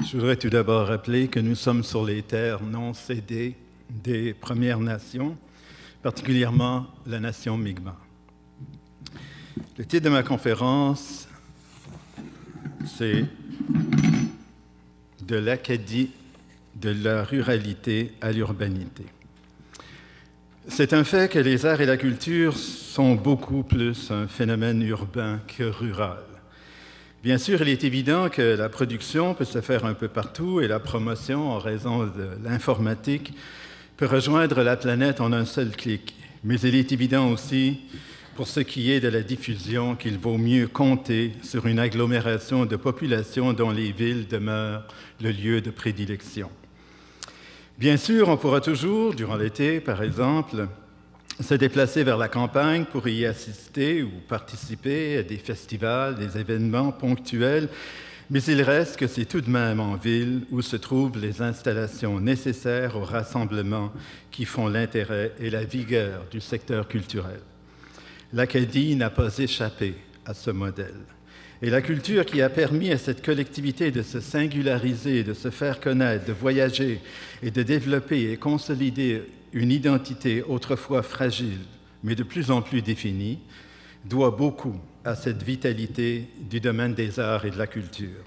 Je voudrais tout d'abord rappeler que nous sommes sur les terres non cédées des Premières Nations, particulièrement la nation Mi'kmaq. Le titre de ma conférence, c'est « De l'Acadie, de la ruralité à l'urbanité ». C'est un fait que les arts et la culture sont beaucoup plus un phénomène urbain que rural. Bien sûr, il est évident que la production peut se faire un peu partout et la promotion, en raison de l'informatique, peut rejoindre la planète en un seul clic. Mais il est évident aussi, pour ce qui est de la diffusion, qu'il vaut mieux compter sur une agglomération de population dont les villes demeurent le lieu de prédilection. Bien sûr, on pourra toujours, durant l'été par exemple, se déplacer vers la campagne pour y assister ou participer à des festivals, des événements ponctuels, mais il reste que c'est tout de même en ville où se trouvent les installations nécessaires au rassemblement qui font l'intérêt et la vigueur du secteur culturel. L'Acadie n'a pas échappé à ce modèle. Et la culture qui a permis à cette collectivité de se singulariser, de se faire connaître, de voyager et de développer et consolider une identité autrefois fragile, mais de plus en plus définie, doit beaucoup à cette vitalité du domaine des arts et de la culture.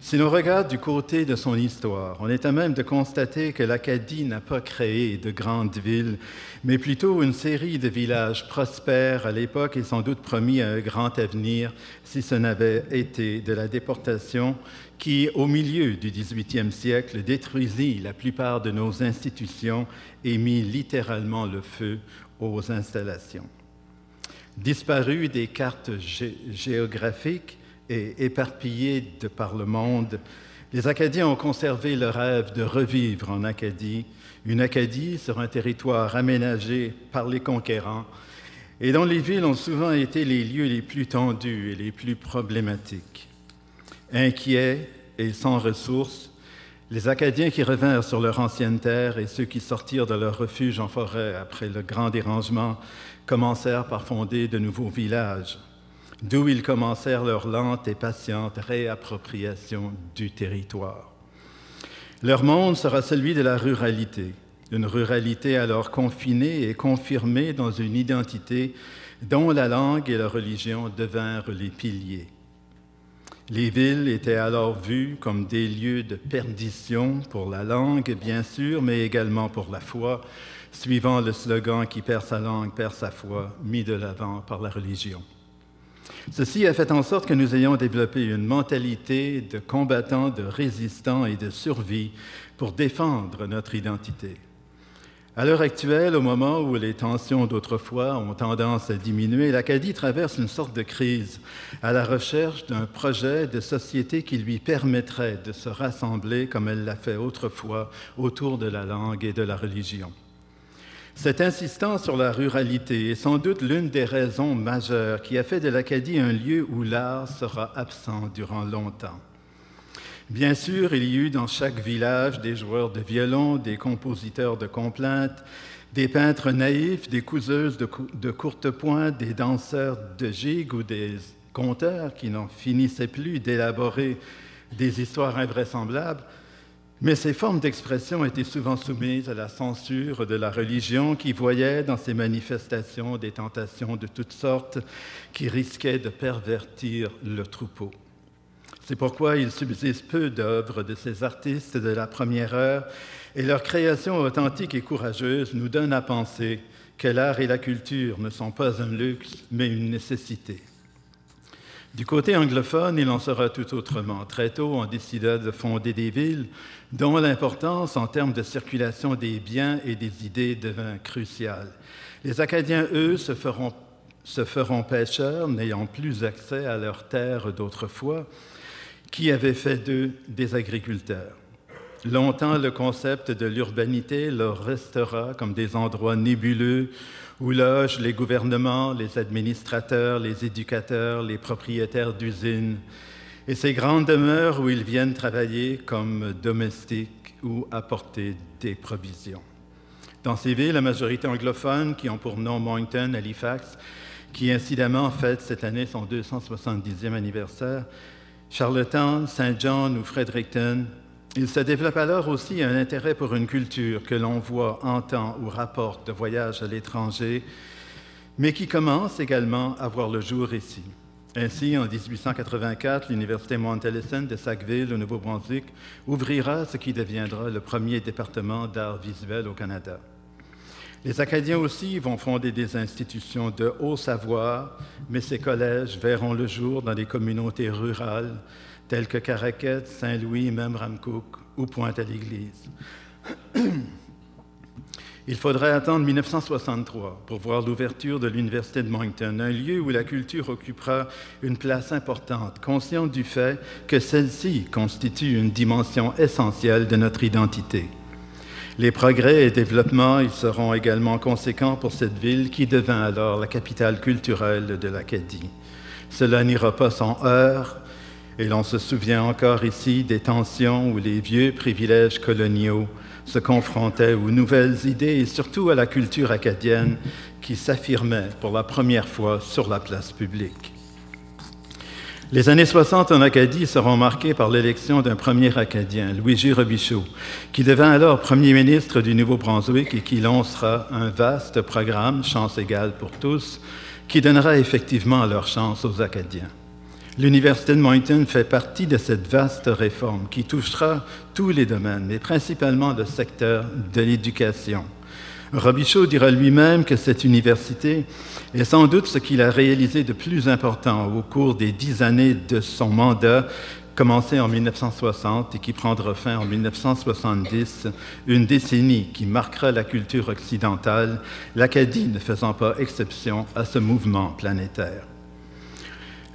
Si l'on regarde du côté de son histoire, on est à même de constater que l'Acadie n'a pas créé de grandes villes, mais plutôt une série de villages prospères à l'époque et sans doute promis à un grand avenir si ce n'avait été de la déportation qui, au milieu du XVIIIe siècle, détruisit la plupart de nos institutions et mit littéralement le feu aux installations. Disparus des cartes géographiques et éparpillés de par le monde, les Acadiens ont conservé le rêve de revivre en Acadie, une Acadie sur un territoire aménagé par les conquérants et dont les villes ont souvent été les lieux les plus tendus et les plus problématiques. Inquiets et sans ressources, les Acadiens qui revinrent sur leur ancienne terre et ceux qui sortirent de leur refuge en forêt après le grand dérangement commencèrent par fonder de nouveaux villages, d'où ils commencèrent leur lente et patiente réappropriation du territoire. Leur monde sera celui de la ruralité, une ruralité alors confinée et confirmée dans une identité dont la langue et la religion devinrent les piliers. Les villes étaient alors vues comme des lieux de perdition pour la langue, bien sûr, mais également pour la foi, suivant le slogan « Qui perd sa langue, perd sa foi », mis de l'avant par la religion. Ceci a fait en sorte que nous ayons développé une mentalité de combattants, de résistants et de survie pour défendre notre identité. À l'heure actuelle, au moment où les tensions d'autrefois ont tendance à diminuer, l'Acadie traverse une sorte de crise à la recherche d'un projet de société qui lui permettrait de se rassembler comme elle l'a fait autrefois autour de la langue et de la religion. Cette insistance sur la ruralité est sans doute l'une des raisons majeures qui a fait de l'Acadie un lieu où l'art sera absent durant longtemps. Bien sûr, il y eut dans chaque village des joueurs de violon, des compositeurs de complaintes, des peintres naïfs, des couseuses de courtepoint, des danseurs de gigue ou des conteurs qui n'en finissaient plus d'élaborer des histoires invraisemblables. Mais ces formes d'expression étaient souvent soumises à la censure de la religion qui voyait dans ces manifestations des tentations de toutes sortes qui risquaient de pervertir le troupeau. C'est pourquoi il subsiste peu d'œuvres de ces artistes de la première heure et leur création authentique et courageuse nous donne à penser que l'art et la culture ne sont pas un luxe, mais une nécessité. Du côté anglophone, il en sera tout autrement. Très tôt, on décida de fonder des villes dont l'importance en termes de circulation des biens et des idées devint cruciale. Les Acadiens, eux, se feront pêcheurs, n'ayant plus accès à leurs terres d'autrefois, qui avait fait d'eux des agriculteurs. Longtemps, le concept de l'urbanité leur restera comme des endroits nébuleux où logent les gouvernements, les administrateurs, les éducateurs, les propriétaires d'usines, et ces grandes demeures où ils viennent travailler comme domestiques ou apporter des provisions. Dans ces villes, la majorité anglophone, qui ont pour nom Moncton, Halifax, qui incidemment fête cette année son 270e anniversaire, Charlottetown, Saint John ou Fredericton, il se développe alors aussi un intérêt pour une culture que l'on voit, entend ou rapporte de voyages à l'étranger, mais qui commence également à voir le jour ici. Ainsi, en 1884, l'Université Mount Allison de Sackville, au Nouveau-Brunswick, ouvrira ce qui deviendra le premier département d'art visuel au Canada. Les Acadiens aussi vont fonder des institutions de haut savoir, mais ces collèges verront le jour dans des communautés rurales telles que Caraquette, Saint-Louis, même Ramcook ou Pointe-à-l'Église. Il faudrait attendre 1963 pour voir l'ouverture de l'Université de Moncton, un lieu où la culture occupera une place importante, consciente du fait que celle-ci constitue une dimension essentielle de notre identité. Les progrès et développements ils seront également conséquents pour cette ville qui devint alors la capitale culturelle de l'Acadie. Cela n'ira pas sans heurts, et l'on se souvient encore ici des tensions où les vieux privilèges coloniaux se confrontaient aux nouvelles idées et surtout à la culture acadienne qui s'affirmait pour la première fois sur la place publique. Les années 60 en Acadie seront marquées par l'élection d'un premier Acadien, Louis-J. Robichaud, qui devint alors premier ministre du Nouveau-Brunswick et qui lancera un vaste programme, Chance égale pour tous, qui donnera effectivement leur chance aux Acadiens. L'Université de Moncton fait partie de cette vaste réforme qui touchera tous les domaines, mais principalement le secteur de l'éducation. Robichaud dira lui-même que cette université est sans doute ce qu'il a réalisé de plus important au cours des 10 années de son mandat, commencé en 1960 et qui prendra fin en 1970, une décennie qui marquera la culture occidentale, l'Acadie ne faisant pas exception à ce mouvement planétaire.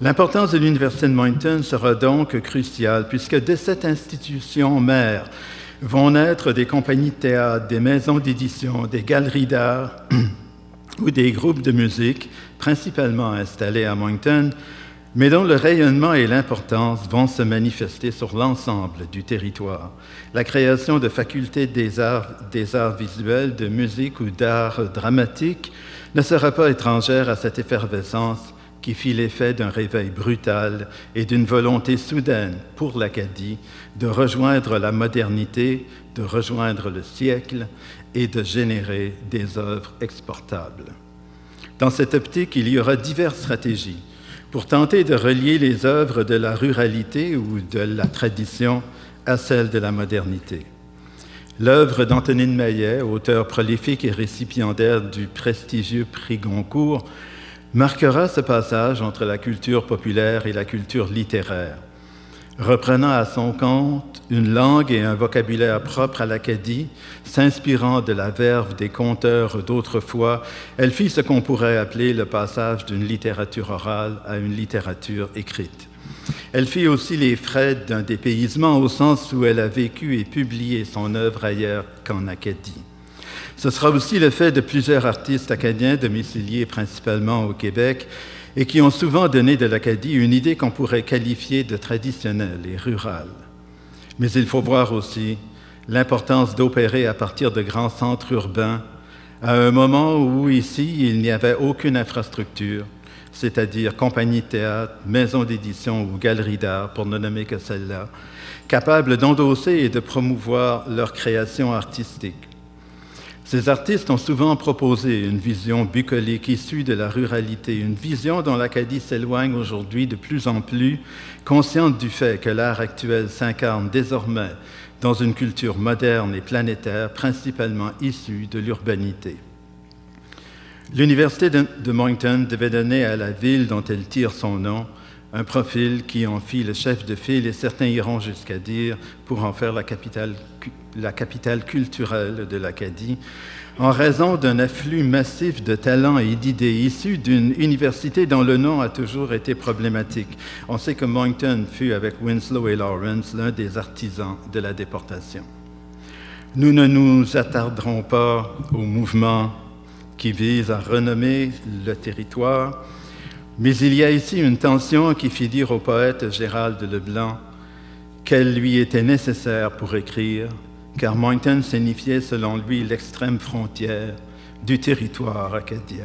L'importance de l'Université de Moncton sera donc cruciale, puisque de cette institution mère vont naître des compagnies de théâtre, des maisons d'édition, des galeries d'art ou des groupes de musique, principalement installés à Moncton, mais dont le rayonnement et l'importance vont se manifester sur l'ensemble du territoire. La création de facultés des arts visuels, de musique ou d'art dramatique ne sera pas étrangère à cette effervescence qui fit l'effet d'un réveil brutal et d'une volonté soudaine pour l'Acadie de rejoindre la modernité, de rejoindre le siècle et de générer des œuvres exportables. Dans cette optique, il y aura diverses stratégies pour tenter de relier les œuvres de la ruralité ou de la tradition à celles de la modernité. L'œuvre d'Antonine Maillet, auteur prolifique et récipiendaire du prestigieux prix Goncourt, marquera ce passage entre la culture populaire et la culture littéraire. Reprenant à son compte une langue et un vocabulaire propres à l'Acadie, s'inspirant de la verve des conteurs d'autrefois, elle fit ce qu'on pourrait appeler le passage d'une littérature orale à une littérature écrite. Elle fit aussi les frais d'un dépaysement au sens où elle a vécu et publié son œuvre ailleurs qu'en Acadie. Ce sera aussi le fait de plusieurs artistes acadiens domiciliés principalement au Québec et qui ont souvent donné de l'Acadie une idée qu'on pourrait qualifier de traditionnelle et rurale. Mais il faut voir aussi l'importance d'opérer à partir de grands centres urbains à un moment où ici il n'y avait aucune infrastructure, c'est-à-dire compagnie de théâtre, maison d'édition ou galerie d'art, pour ne nommer que celle-là, capables d'endosser et de promouvoir leur création artistique. Ces artistes ont souvent proposé une vision bucolique issue de la ruralité, une vision dont l'Acadie s'éloigne aujourd'hui de plus en plus, consciente du fait que l'art actuel s'incarne désormais dans une culture moderne et planétaire, principalement issue de l'urbanité. L'Université de Moncton devait donner à la ville dont elle tire son nom un profil qui en fit le chef de file, et certains iront jusqu'à dire pour en faire la capitale culturelle de l'Acadie, en raison d'un afflux massif de talents et d'idées issus d'une université dont le nom a toujours été problématique. On sait que Moncton fut, avec Winslow et Lawrence, l'un des artisans de la déportation. Nous ne nous attarderons pas au mouvement qui vise à renommer le territoire, mais il y a ici une tension qui fit dire au poète Gérald Leblanc qu'elle lui était nécessaire pour écrire, car Moncton signifiait selon lui l'extrême frontière du territoire acadien.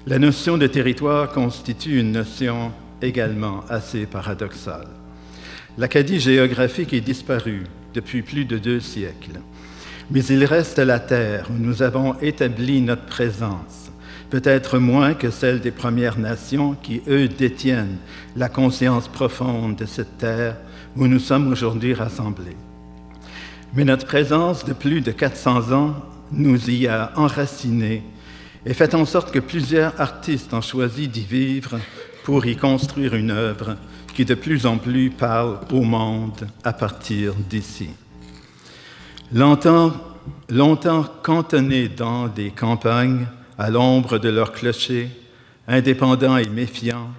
La notion de territoire constitue une notion également assez paradoxal. L'Acadie géographique est disparue depuis plus de 2 siècles, mais il reste la terre où nous avons établi notre présence, peut-être moins que celle des Premières Nations qui, eux, détiennent la conscience profonde de cette terre où nous sommes aujourd'hui rassemblés. Mais notre présence de plus de 400 ans nous y a enracinés et fait en sorte que plusieurs artistes ont choisi d'y vivre pour y construire une œuvre qui de plus en plus parle au monde à partir d'ici. Longtemps cantonnés dans des campagnes, à l'ombre de leurs clochers, indépendants et méfiants,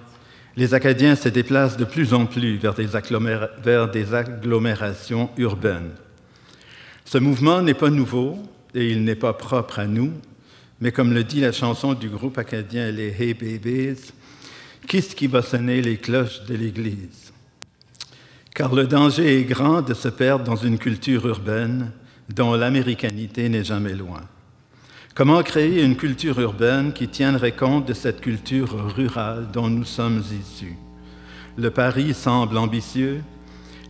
les Acadiens se déplacent de plus en plus vers des agglomérations urbaines. Ce mouvement n'est pas nouveau et il n'est pas propre à nous, mais comme le dit la chanson du groupe acadien les Hey Babies, qui est-ce qui va sonner les cloches de l'Église? Car le danger est grand de se perdre dans une culture urbaine dont l'américanité n'est jamais loin. Comment créer une culture urbaine qui tiendrait compte de cette culture rurale dont nous sommes issus? Le pari semble ambitieux,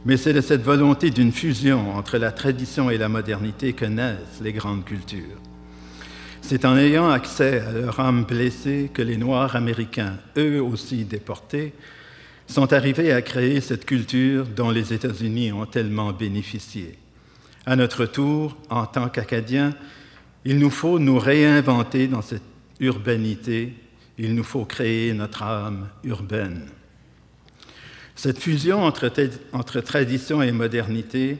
mais c'est de cette volonté d'une fusion entre la tradition et la modernité que naissent les grandes cultures. C'est en ayant accès à leur âme blessée que les Noirs américains, eux aussi déportés, sont arrivés à créer cette culture dont les États-Unis ont tellement bénéficié. À notre tour, en tant qu'Acadiens, il nous faut nous réinventer dans cette urbanité, il nous faut créer notre âme urbaine. Cette fusion entre tradition et modernité,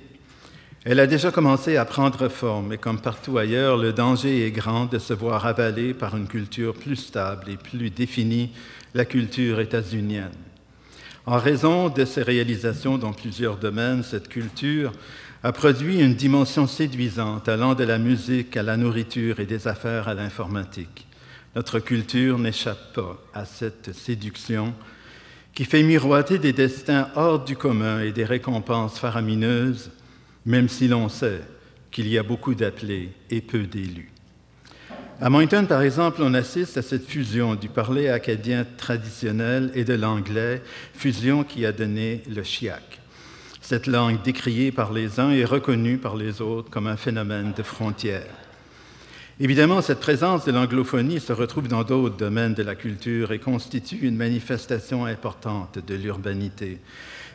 elle a déjà commencé à prendre forme, et comme partout ailleurs, le danger est grand de se voir avalé par une culture plus stable et plus définie, la culture états-unienne. En raison de ses réalisations dans plusieurs domaines, cette culture a produit une dimension séduisante allant de la musique à la nourriture et des affaires à l'informatique. Notre culture n'échappe pas à cette séduction qui fait miroiter des destins hors du commun et des récompenses faramineuses, même si l'on sait qu'il y a beaucoup d'appelés et peu d'élus. À Moncton, par exemple, on assiste à cette fusion du parler acadien traditionnel et de l'anglais, fusion qui a donné le chiac. Cette langue décriée par les uns est reconnue par les autres comme un phénomène de frontière. Évidemment, cette présence de l'anglophonie se retrouve dans d'autres domaines de la culture et constitue une manifestation importante de l'urbanité.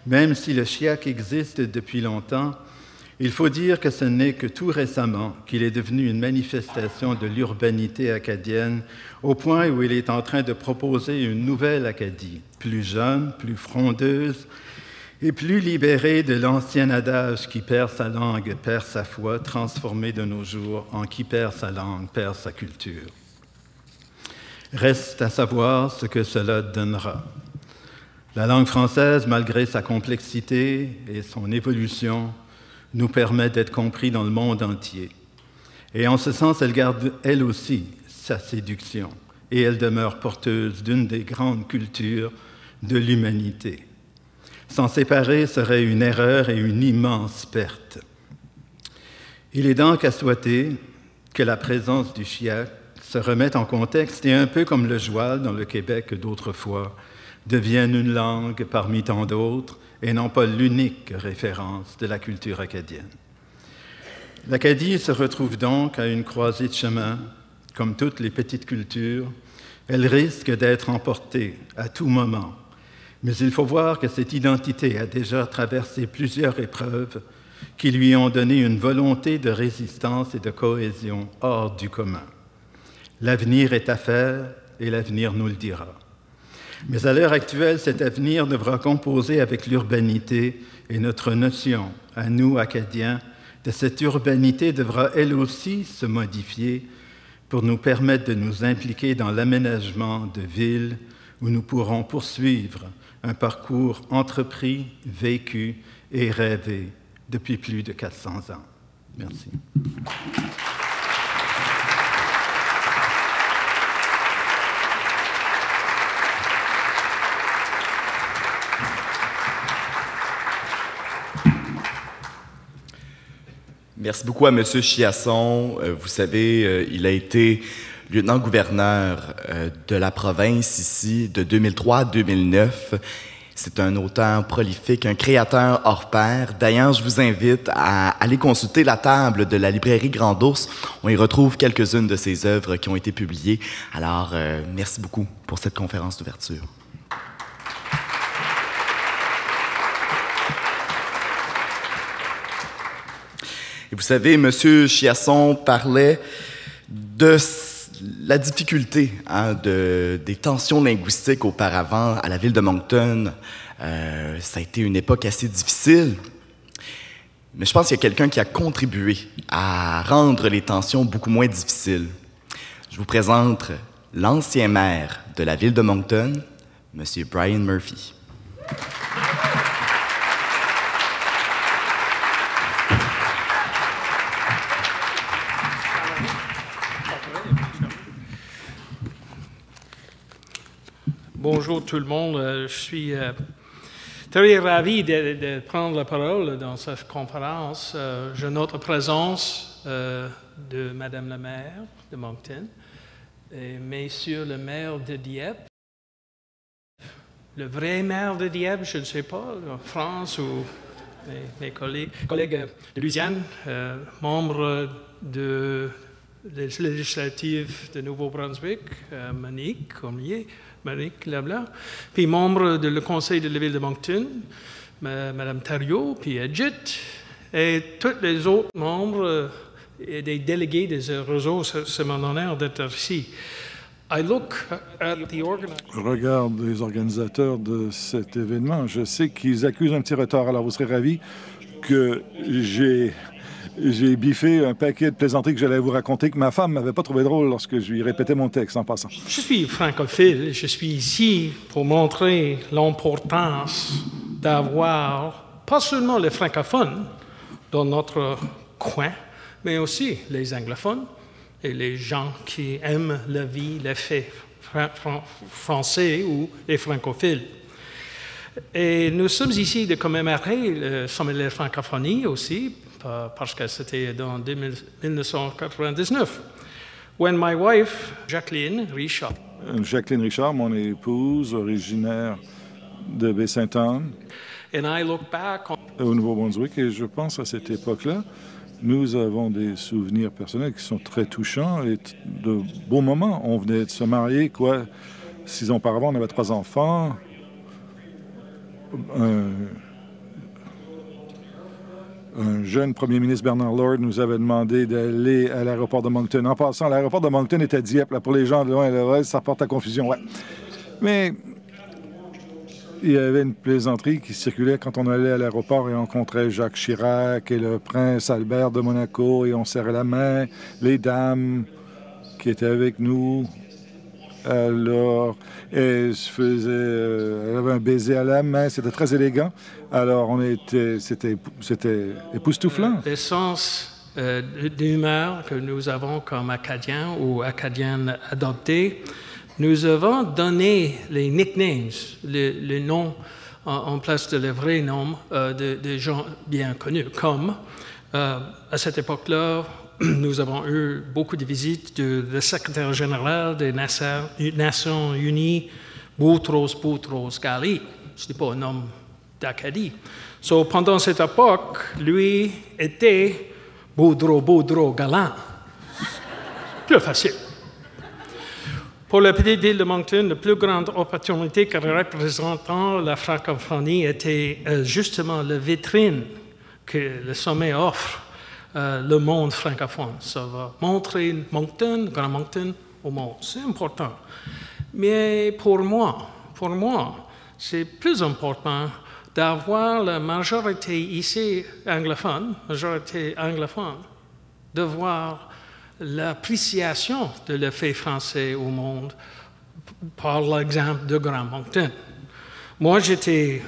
Même si le chiac existe depuis longtemps, il faut dire que ce n'est que tout récemment qu'il est devenu une manifestation de l'urbanité acadienne, au point où il est en train de proposer une nouvelle Acadie, plus jeune, plus frondeuse et plus libérée de l'ancien adage qui perd sa langue, perd sa foi, transformé de nos jours en qui perd sa langue, perd sa culture. Reste à savoir ce que cela donnera. La langue française, malgré sa complexité et son évolution, nous permet d'être compris dans le monde entier. Et en ce sens, elle garde, elle aussi, sa séduction, et elle demeure porteuse d'une des grandes cultures de l'humanité. S'en séparer serait une erreur et une immense perte. Il est donc à souhaiter que la présence du chiac se remette en contexte et un peu comme le joual dans le Québec d'autrefois, devienne une langue parmi tant d'autres et non pas l'unique référence de la culture acadienne. L'Acadie se retrouve donc à une croisée de chemin. Comme toutes les petites cultures, elle risque d'être emportée à tout moment. Mais il faut voir que cette identité a déjà traversé plusieurs épreuves qui lui ont donné une volonté de résistance et de cohésion hors du commun. L'avenir est à faire et l'avenir nous le dira. Mais à l'heure actuelle, cet avenir devra composer avec l'urbanité et notre notion, à nous, Acadiens, de cette urbanité devra elle aussi se modifier pour nous permettre de nous impliquer dans l'aménagement de villes où nous pourrons poursuivre un parcours entrepris, vécu et rêvé depuis plus de 400 ans. Merci. Merci beaucoup à M. Chiasson. Vous savez, il a été lieutenant-gouverneur de la province ici de 2003 à 2009. C'est un auteur prolifique, un créateur hors pair. D'ailleurs, je vous invite à aller consulter la table de la librairie Grand Ours. On y retrouve quelques-unes de ses œuvres qui ont été publiées. Alors, merci beaucoup pour cette conférence d'ouverture. Et vous savez, M. Chiasson parlait de la difficulté des tensions linguistiques auparavant à la ville de Moncton. Ça a été une époque assez difficile, mais je pense qu'il y a quelqu'un qui a contribué à rendre les tensions beaucoup moins difficiles. Je vous présente l'ancien maire de la ville de Moncton, M. Brian Murphy. Bonjour tout le monde. Je suis très ravi de prendre la parole dans cette conférence. Je note la présence de Madame la maire de Moncton, et Monsieur le maire de Dieppe, le vrai maire de Dieppe, je ne sais pas, en France ou mes collègues de Louisiane, membres de législative de Nouveau-Brunswick, Monique Cormier, Monique Leblanc, puis membre du conseil de la ville de Moncton, Mme Thériault, puis Edgett, et tous les autres membres et des délégués des réseaux. C'est mon honneur d'être ici. Je regarde les organisateurs de cet événement. Je sais qu'ils accusent un petit retard, alors vous serez ravis que j'ai biffé un paquet de plaisanteries que j'allais vous raconter que ma femme m'avait pas trouvé drôle lorsque je lui répétais mon texte en passant. Je suis francophile. Je suis ici pour montrer l'importance d'avoir pas seulement les francophones dans notre coin, mais aussi les anglophones et les gens qui aiment la vie, les faits français ou les francophiles. Et nous sommes ici de commémorer le sommet de la francophonie aussi, parce que c'était en 1999, when my wife, Jacqueline Richard, mon épouse, originaire de Baie-Sainte-Anne, and I look back au Nouveau-Brunswick, et je pense à cette époque-là, nous avons des souvenirs personnels qui sont très touchants et de beaux moments. On venait de se marier, 6 ans auparavant, on avait 3 enfants. Un jeune premier ministre, Bernard Lord, nous avait demandé d'aller à l'aéroport de Moncton. En passant, l'aéroport de Moncton était à Dieppe. Là, pour les gens de loin et de l'ouest, ça porte à confusion. Ouais. Mais il y avait une plaisanterie qui circulait quand on allait à l'aéroport et on rencontrait Jacques Chirac et le prince Albert de Monaco et on serrait la main. Les dames qui étaient avec nous, alors, elle avait un baiser à la main, c'était très élégant. Alors, c'était époustouflant. L'essence d'humeur que nous avons comme Acadiens ou Acadiennes adoptés, nous avons donné les nicknames, les noms en place de les vrais noms de gens bien connus, comme à cette époque-là, nous avons eu beaucoup de visites du secrétaire général des Nations Unies, Boutros Ghali. Ce n'est pas un homme d'Acadie. Pendant cette époque, lui était Boudreau Galant. Plus facile. Pour la petite ville de Moncton, la plus grande opportunité que représentant la francophonie était justement la vitrine que le sommet offre. Le monde francophone. Ça va montrer Moncton, Grand Moncton au monde. C'est important. Mais pour moi, c'est plus important d'avoir la majorité ici anglophone, de voir l'appréciation de l'effet français au monde par l'exemple de Grand Moncton. Moi, j'étais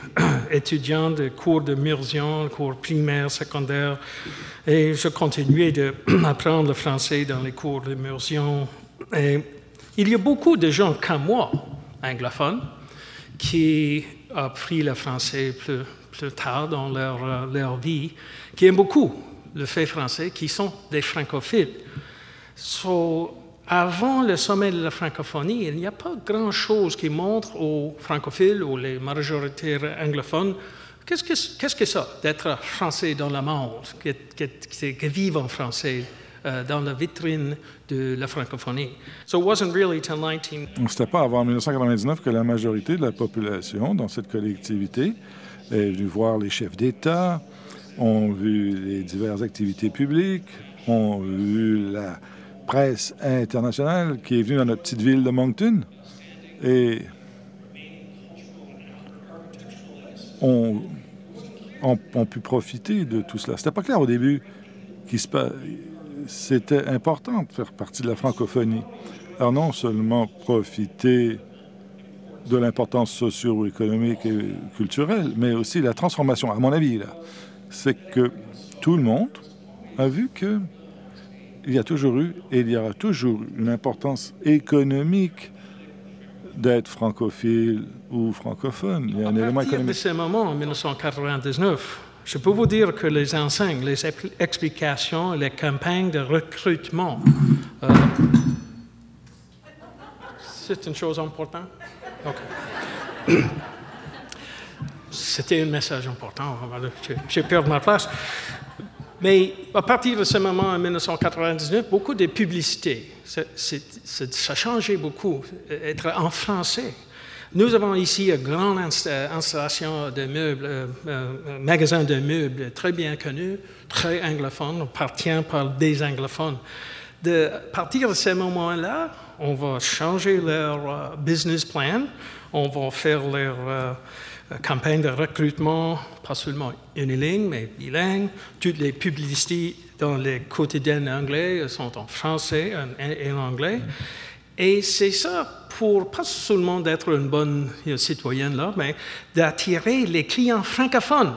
étudiant de cours d'immersion, cours primaires, secondaires, et je continuais d'apprendre le français dans les cours d'immersion. Et il y a beaucoup de gens comme moi, anglophones, qui ont appris le français plus tard dans leur vie, qui aiment beaucoup le fait français, qui sont des francophiles. avant le sommet de la francophonie, il n'y a pas grand-chose qui montre aux francophiles ou les majoritaires anglophones qu'est-ce que ça, d'être français dans le monde, que vivre en français dans la vitrine de la francophonie. So it wasn't really till 19... C'était pas avant 1999 que la majorité de la population dans cette collectivité est venue voir les chefs d'État, ont vu les diverses activités publiques, ont vu la presse internationale qui est venue dans notre petite ville de Moncton et ont pu profiter de tout cela. C'était pas clair au début c'était important de faire partie de la francophonie. Alors non seulement profiter de l'importance socio-économique et culturelle, mais aussi la transformation, à mon avis, là, c'est que tout le monde a vu que il y a toujours eu et il y aura toujours une importance économique d'être francophile ou francophone. Il y a un élément économique. À partir de ce moment, en 1999, je peux vous dire que les enseignes, les explications, les campagnes de recrutement, c'est une chose importante. OK. C'était un message important. J'ai perdu ma place. Mais à partir de ce moment, en 1999, beaucoup de publicités, ça a changé beaucoup, être en français. Nous avons ici une grande installation de meubles, un magasin de meubles très bien connu, très anglophone, appartient par des anglophones. À partir de ce moment-là, on va changer leur business plan, on va faire leur campagne de recrutement, pas seulement unilingue, mais bilingue. Toutes les publicités dans les quotidiens anglais sont en français et en anglais. Et c'est ça pour pas seulement d'être une bonne citoyenne, là, mais d'attirer les clients francophones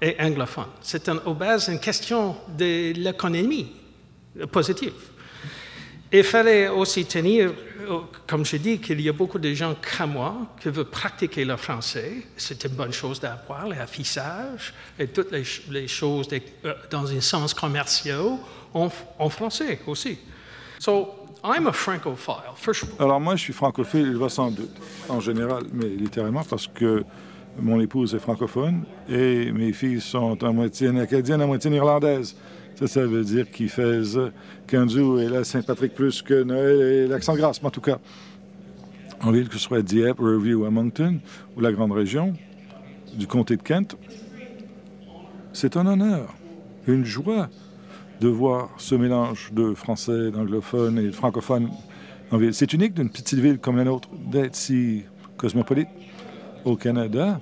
et anglophones. C'est au base une question de l'économie positive. Il fallait aussi tenir, comme je dis, qu'il y a beaucoup de gens comme moi qui veulent pratiquer le français. C'est une bonne chose d'avoir, l'affichage et toutes les choses dans un sens commercial en français aussi. So, I'm a francophile. Alors moi, je suis francophile, il va sans doute, en général, mais littéralement parce que mon épouse est francophone et mes filles sont à moitié acadiennes, à moitié irlandaises. Ça veut dire qu'ils font Kanzu et la Saint-Patrick plus que Noël et l'Accent Grâce. Mais en tout cas, en ville, que ce soit à Dieppe, Riverview ou à Moncton, ou la grande région du comté de Kent, c'est un honneur, une joie de voir ce mélange de français, d'anglophones et de francophones en ville. C'est unique d'une petite ville comme la nôtre d'être si cosmopolite. Au Canada,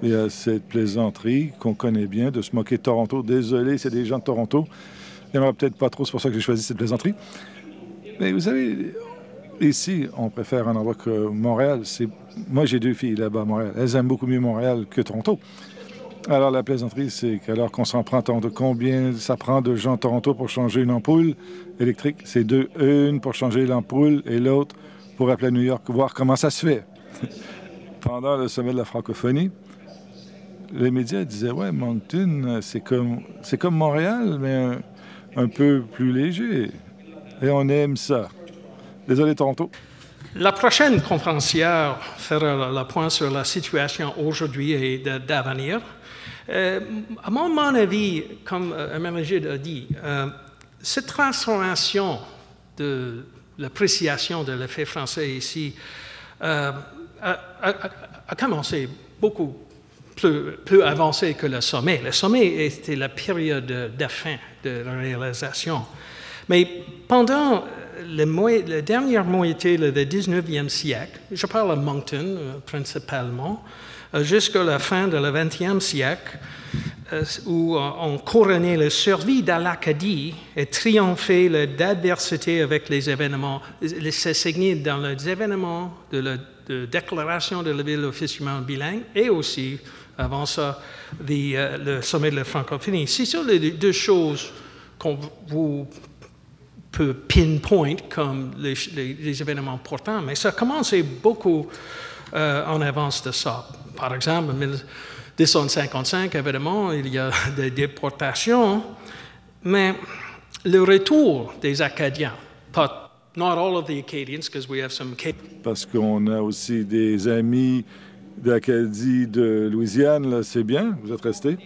il y a cette plaisanterie qu'on connaît bien de se moquer de Toronto. Désolé, c'est des gens de Toronto. Il n'y en aura peut-être pas trop, c'est pour ça que j'ai choisi cette plaisanterie. Mais vous savez, ici, on préfère un endroit que Montréal. Moi, j'ai 2 filles là-bas à Montréal. Elles aiment beaucoup mieux Montréal que Toronto. Alors, la plaisanterie, c'est qu'alors qu'on s'en prend tant de combien ça prend de gens à Toronto pour changer une ampoule électrique, c'est 2, une pour changer l'ampoule et l'autre pour appeler à New York, voir comment ça se fait. Pendant le sommet de la francophonie, les médias disaient « Ouais, Moncton, c'est comme Montréal, mais un peu plus léger. Et on aime ça. » Désolé, Toronto. La prochaine conférencière fera le point sur la situation aujourd'hui et d'avenir. À mon avis, comme Amélie a dit, cette transformation de l'appréciation de l'effet français ici a commencé beaucoup plus avancé que le sommet. Le sommet était la période de fin de réalisation. Mais pendant la dernière moitié du 19e siècle, je parle de Moncton principalement, jusqu'à la fin du 20e siècle, où on couronnait le survie de l'Acadie et triomphait l'adversité avec les événements, c'est signé dans les événements de la déclaration de la ville officiellement bilingue et aussi, avant ça, le sommet de la francophonie. C'est ça les 2 choses qu'on vous peut pinpoint comme les événements importants, mais ça a commencé beaucoup en avance de ça. Par exemple, en 1955, évidemment, il y a des déportations, mais le retour des Acadiens not all of the Acadians, because we have some Parce qu'on a aussi des amis d'Acadie, de Louisiane, là, c'est bien, vous êtes restés.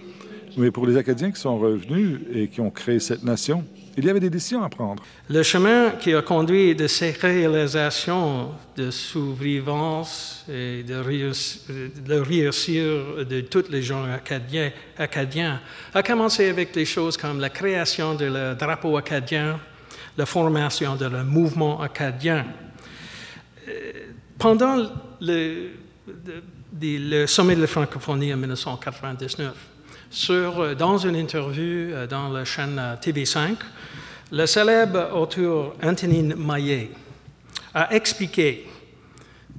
Mais pour les Acadiens qui sont revenus et qui ont créé cette nation, il y avait des décisions à prendre. Le chemin qui a conduit de ces réalisations de survivance et de réussir de tous les gens acadiens a commencé avec des choses comme la création du drapeau acadien, la formation de le mouvement acadien. Pendant le sommet de la francophonie en 1999, dans une interview dans la chaîne TV5, le célèbre auteur Antonin Maillet a expliqué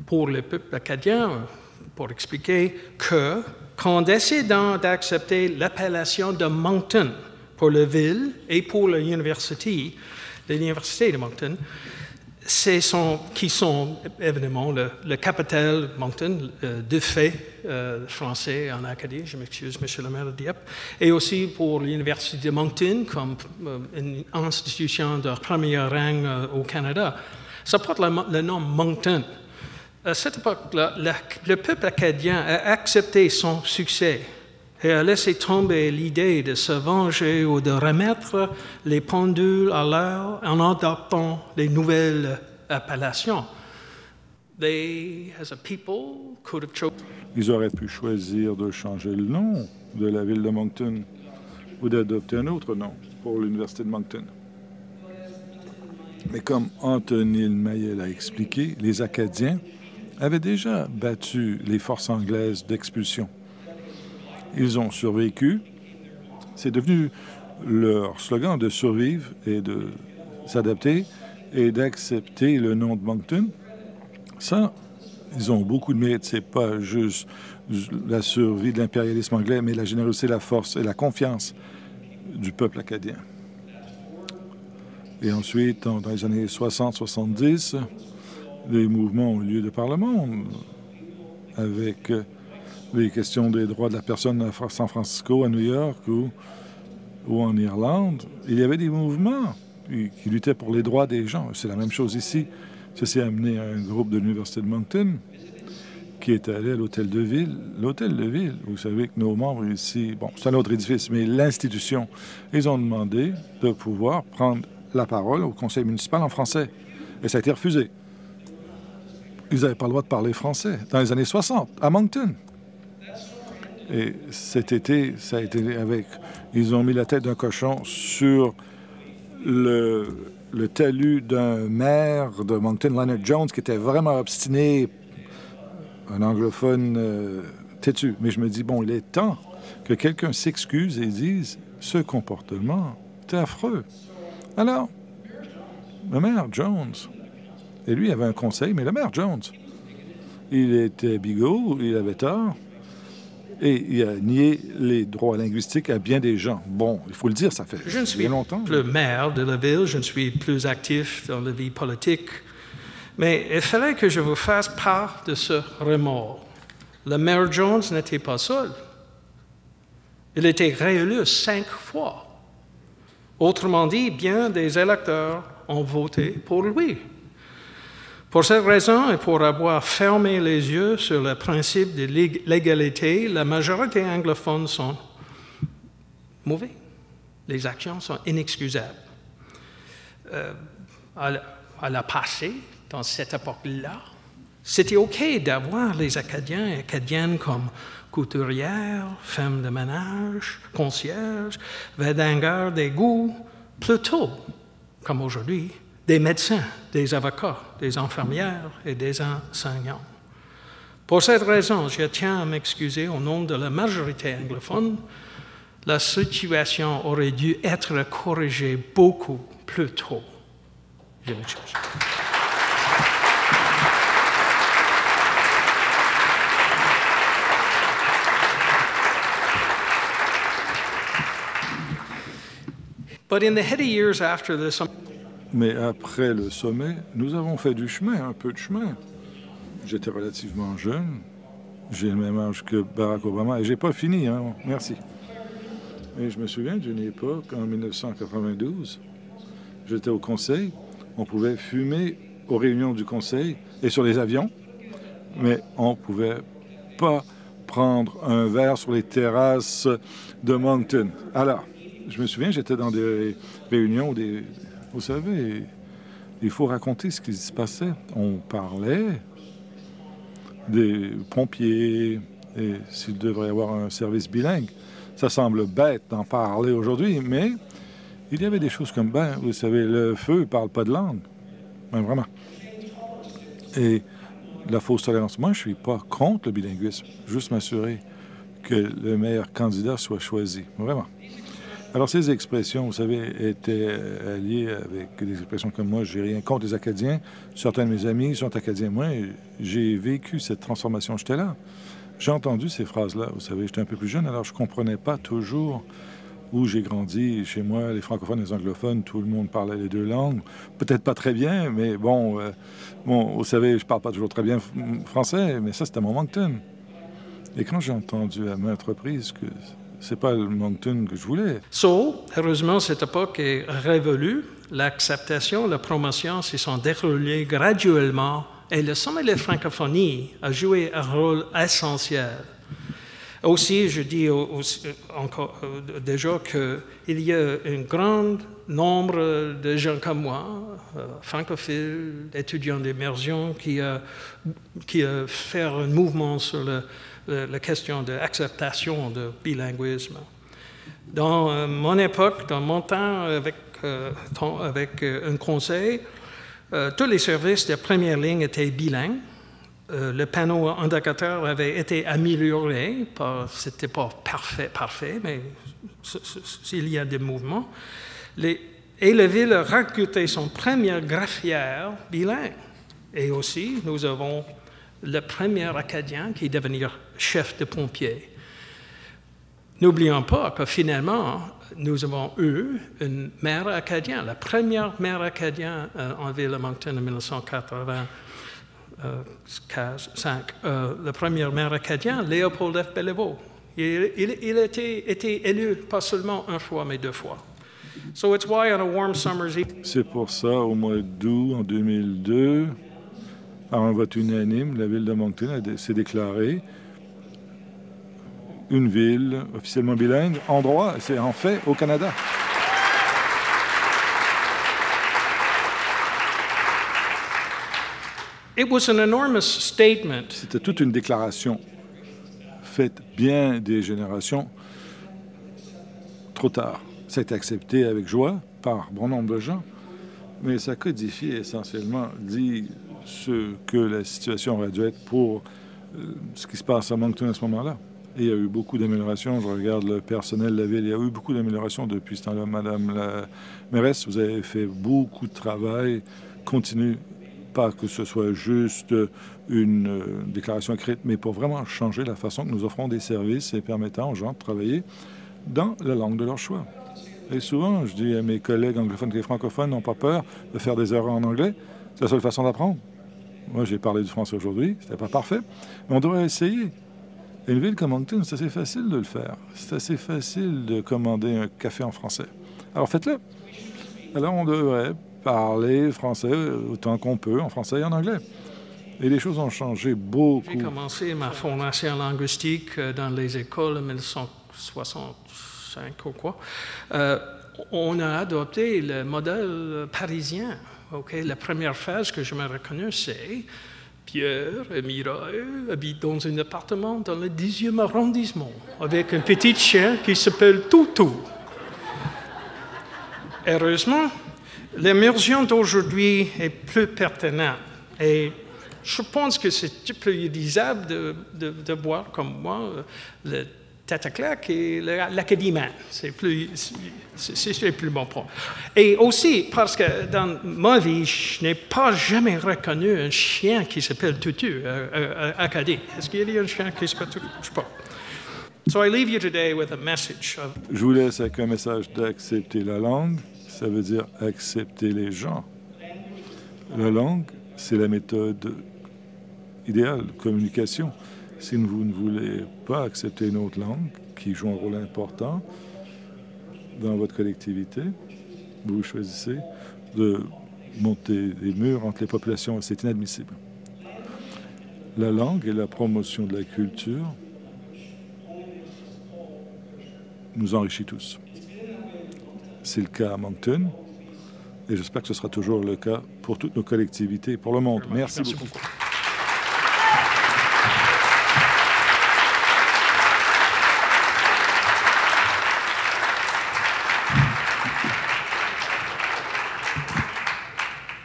pour le peuple acadien, que qu'en décidant d'accepter l'appellation de Moncton pour la ville et pour l'université de Moncton, qui sont évidemment le capital Moncton, de fait français en Acadie, je m'excuse, monsieur le maire de Dieppe, et aussi pour l'université de Moncton comme une institution de premier rang au Canada. Ça porte le nom Moncton. À cette époque-là, le peuple acadien a accepté son succès et a laissé tomber l'idée de se venger ou de remettre les pendules à l'heure en adoptant les nouvelles appellations. Ils auraient pu choisir de changer le nom de la ville de Moncton ou d'adopter un autre nom pour l'Université de Moncton. Mais comme Antonin Maillet l'a expliqué, les Acadiens avaient déjà battu les forces anglaises d'expulsion. Ils ont survécu. C'est devenu leur slogan de survivre et de s'adapter et d'accepter le nom de Moncton. Ça, ils ont beaucoup de mérite. C'est pas juste la survie de l'impérialisme anglais, mais la générosité, la force et la confiance du peuple acadien. Et ensuite, dans les années 60-70, les mouvements ont eu lieu de par le monde, avec les questions des droits de la personne à San Francisco, à New York ou en Irlande. Il y avait des mouvements qui luttaient pour les droits des gens. C'est la même chose ici. Ceci a amené à un groupe de l'Université de Moncton qui est allé à l'Hôtel de Ville. L'Hôtel de Ville, vous savez que nos membres ici, bon, c'est un autre édifice, mais l'institution, ils ont demandé de pouvoir prendre la parole au conseil municipal en français. Et ça a été refusé. Ils n'avaient pas le droit de parler français dans les années 60, à Moncton. Et cet été, ça a été avec... Ils ont mis la tête d'un cochon sur le talus d'un maire de Moncton, Leonard Jones, qui était vraiment obstiné, un anglophone têtu. Mais je me dis, bon, il est temps que quelqu'un s'excuse et dise « Ce comportement est affreux ». Alors, le maire Jones, et lui avait un conseil, mais le maire Jones, il était bigot, il avait tort, et il a nié les droits linguistiques à bien des gens. Bon, il faut le dire, ça fait bien longtemps. Je ne suis plus le maire de la ville, je ne suis plus actif dans la vie politique, mais il fallait que je vous fasse part de ce remords. Le maire Jones n'était pas seul. Il était réélu 5 fois. Autrement dit, bien des électeurs ont voté pour lui. Pour cette raison et pour avoir fermé les yeux sur le principe de l'égalité, la majorité anglophone sont mauvais. Les actions sont inexcusables. À la passé, dans cette époque-là, c'était OK d'avoir les Acadiens et Acadiennes comme couturières, femmes de ménage, concierges, vedingueurs d'égout, plutôt, comme aujourd'hui, des médecins, des avocats, des infirmières et des enseignants. Pour cette raison, je tiens à m'excuser au nom de la majorité anglophone. La situation aurait dû être corrigée beaucoup plus tôt. Je m'excuse. But in the heady years after this, mais après le sommet, nous avons fait du chemin, un peu de chemin. J'étais relativement jeune. J'ai le même âge que Barack Obama. Et j'ai pas fini, hein? Merci. Et je me souviens d'une époque, en 1992, j'étais au conseil On pouvait fumer aux réunions du conseil et sur les avions, mais on ne pouvait pas prendre un verre sur les terrasses de Moncton. Alors, je me souviens, j'étais dans des réunions, vous savez, il faut raconter ce qui se passait. On parlait des pompiers et s'il devrait y avoir un service bilingue. Ça semble bête d'en parler aujourd'hui, mais il y avait des choses comme, vous savez, le feu ne parle pas de langue. Ben, vraiment. Et la fausse tolérance. Moi, je ne suis pas contre le bilinguisme. Juste m'assurer que le meilleur candidat soit choisi. Vraiment. Alors, ces expressions, vous savez, étaient alliées avec des expressions comme moi. Je n'ai rien contre les Acadiens. Certains de mes amis sont Acadiens. Moi, j'ai vécu cette transformation. J'étais là. J'ai entendu ces phrases-là. Vous savez, j'étais un peu plus jeune, alors je ne comprenais pas toujours où j'ai grandi. Chez moi, les francophones et les anglophones, tout le monde parlait les deux langues. Peut-être pas très bien, mais bon, vous savez, je parle pas toujours très bien français, mais ça, c'était mon Moncton. Et quand j'ai entendu à maintes reprises que c'est pas le Moncton que je voulais. Heureusement, cette époque est révolue. L'acceptation, la promotion se sont déroulées graduellement et le sommet de la francophonie a joué un rôle essentiel. Aussi, je dis encore déjà qu'il y a un grand nombre de gens comme moi, francophiles, étudiants d'immersion, qui a fait un mouvement sur la question de l'acceptation du bilinguisme. Dans mon époque, dans mon temps avec un conseil, tous les services de première ligne étaient bilingues. Le panneau indicateur avait été amélioré, ce n'était pas parfait, mais il y a des mouvements. Et la ville a recruté son premier greffière bilingue. Et aussi, nous avons le premier Acadien qui est devenu chef de pompiers. N'oublions pas que finalement, nous avons eu une maire acadienne, la première maire acadienne en ville de Moncton en 1985. Le premier maire acadien, Léopold F. Béliveau. Il a été élu pas seulement une fois, mais 2 fois. So it's why on a warm summer's evening. C'est pour ça, au mois d'août en 2002, par un vote unanime, la ville de Moncton s'est déclarée une ville officiellement bilingue en droit, c'est en fait au Canada. It was an enormous statement. C'était toute une déclaration faite bien des générations trop tard. Ça a été accepté avec joie par bon nombre de gens, mais ça codifie essentiellement, dit ce que la situation aurait dû être pour ce qui se passe à Moncton à ce moment-là. Et il y a eu beaucoup d'améliorations. Je regarde le personnel de la ville. Il y a eu beaucoup d'améliorations depuis ce temps-là. Madame la mairesse, vous avez fait beaucoup de travail. Continue, pas que ce soit juste une déclaration écrite, mais pour vraiment changer la façon que nous offrons des services et permettant aux gens de travailler dans la langue de leur choix. Et souvent, je dis à mes collègues anglophones que les francophones n'ont pas peur de faire des erreurs en anglais. C'est la seule façon d'apprendre. Moi, j'ai parlé du français aujourd'hui. C'était pas parfait, mais on devrait essayer. Et une ville comme Moncton, c'est assez facile de le faire. C'est assez facile de commander un café en français. Alors faites-le. Alors on devrait parler français autant qu'on peut, en français et en anglais. Et les choses ont changé beaucoup. J'ai commencé ma formation linguistique dans les écoles en 1965 ou quoi. On a adopté le modèle parisien. Okay? La première phase que je me reconnais, c'est Pierre et Mireille habitent dans un appartement dans le 10e arrondissement avec un petit chien qui s'appelle Toutou. Heureusement, l'immersion d'aujourd'hui est plus pertinente et je pense que c'est plus utilisable de voir comme moi le tête à claque et l'académie. C'est plus bon point. Et aussi, parce que dans ma vie, je n'ai pas jamais reconnu un chien qui s'appelle Tutu, Acadie. Est-ce qu'il y a un chien qui s'appelle Tutu? Je ne sais pas. So I leave you today with a message of... Je vous laisse avec un message d'accepter la langue. Ça veut dire accepter les gens. La langue, c'est la méthode idéale de communication. Si vous ne voulez pas accepter une autre langue qui joue un rôle important dans votre collectivité, vous choisissez de monter des murs entre les populations. C'est inadmissible. La langue et la promotion de la culture nous enrichit tous. C'est le cas à Moncton et j'espère que ce sera toujours le cas pour toutes nos collectivités et pour le monde. Merci beaucoup.